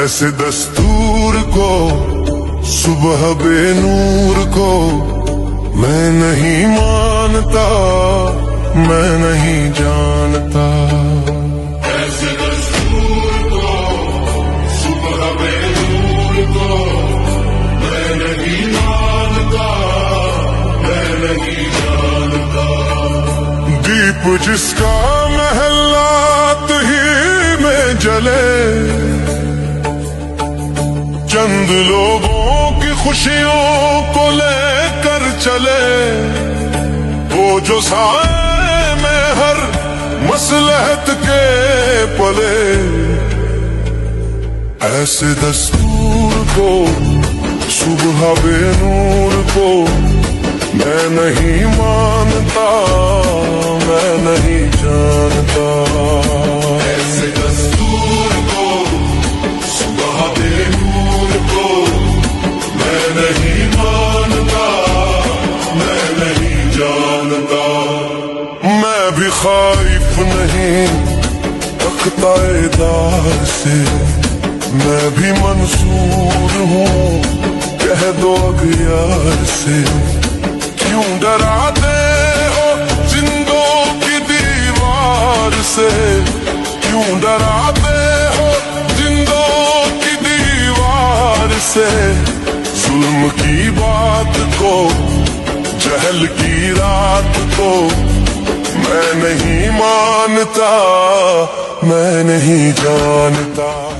ایسے دستور کو صبح بے نور کو میں نہیں مانتا، میں نہیں جانتا۔ ایسے دستور کو صبح بے نور کو میں نہیں مانتا، میں نہیں جانتا۔ دیپ جس کا محلات ہی میں جلے، چند لوگوں کی خوشیوں کو لے کر چلے، وہ جو سائے میں ہر مصلحت کے پلے۔ ایسے دستور کو صبح بے نور کو میں نہیں مانتا، میں نہیں جانتا۔ ایسے دستور کو صبح بے نور کو میں نہیں مانتا، میں نہیں جانتا۔ میں بھی خائف نہیں تختۂ دار سے، میں بھی منصور ہوں کہہ دو اغیار سے۔ کیوں ڈراتے ہو زندوں کی دیوار سے، کیوں ڈراتے ہو زندوں کی دیوار سے۔ ظلم کی بات کو، جہل کی رات کو میں نہیں مانتا، میں نہیں جانتا۔